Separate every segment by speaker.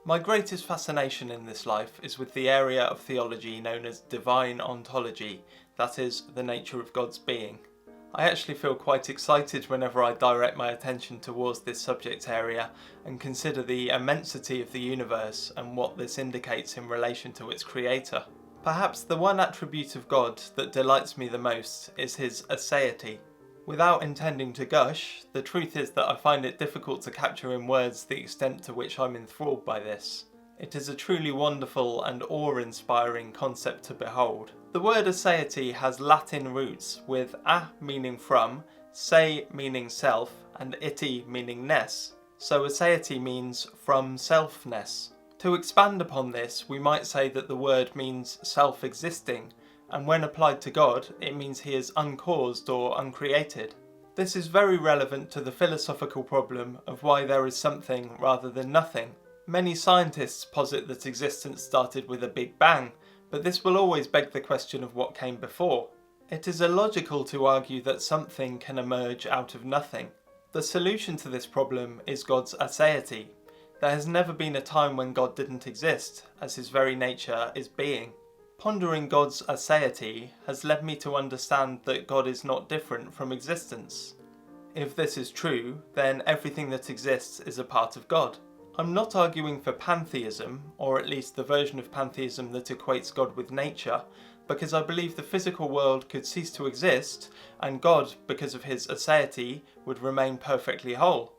Speaker 1: My greatest fascination in this life is with the area of theology known as divine ontology, that is, the nature of God's being. I actually feel quite excited whenever I direct my attention towards this subject area and consider the immensity of the universe and what this indicates in relation to its creator. Perhaps the one attribute of God that delights me the most is his aseity. Without intending to gush, the truth is that I find it difficult to capture in words the extent to which I'm enthralled by this. It is a truly wonderful and awe-inspiring concept to behold. The word aseity has Latin roots, with a meaning from, se meaning self, and ity meaning ness. So aseity means from selfness. To expand upon this, we might say that the word means self-existing, and when applied to God, it means he is uncaused or uncreated. This is very relevant to the philosophical problem of why there is something rather than nothing. Many scientists posit that existence started with a big bang, but this will always beg the question of what came before. It is illogical to argue that something can emerge out of nothing. The solution to this problem is God's aseity. There has never been a time when God didn't exist, as his very nature is being. Pondering God's aseity has led me to understand that God is not different from existence. If this is true, then everything that exists is a part of God. I'm not arguing for pantheism, or at least the version of pantheism that equates God with nature, because I believe the physical world could cease to exist, and God, because of his aseity, would remain perfectly whole.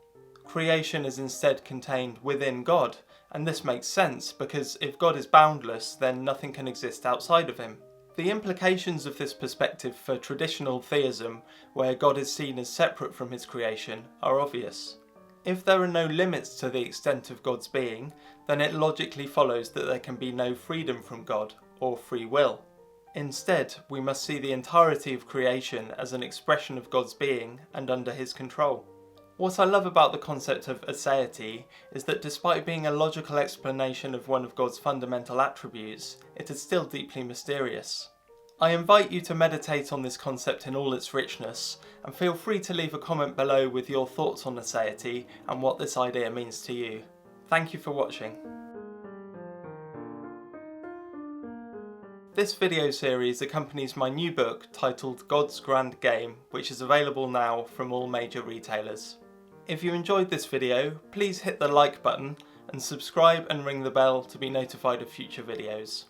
Speaker 1: Creation is instead contained within God, and this makes sense because if God is boundless, then nothing can exist outside of him. The implications of this perspective for traditional theism, where God is seen as separate from his creation, are obvious. If there are no limits to the extent of God's being, then it logically follows that there can be no freedom from God, or free will. Instead, we must see the entirety of creation as an expression of God's being and under his control. What I love about the concept of aseity is that despite being a logical explanation of one of God's fundamental attributes, it is still deeply mysterious. I invite you to meditate on this concept in all its richness, and feel free to leave a comment below with your thoughts on aseity and what this idea means to you. Thank you for watching. This video series accompanies my new book titled God's Grand Game, which is available now from all major retailers. If you enjoyed this video, please hit the like button and subscribe and ring the bell to be notified of future videos.